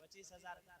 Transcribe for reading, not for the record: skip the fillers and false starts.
25,000.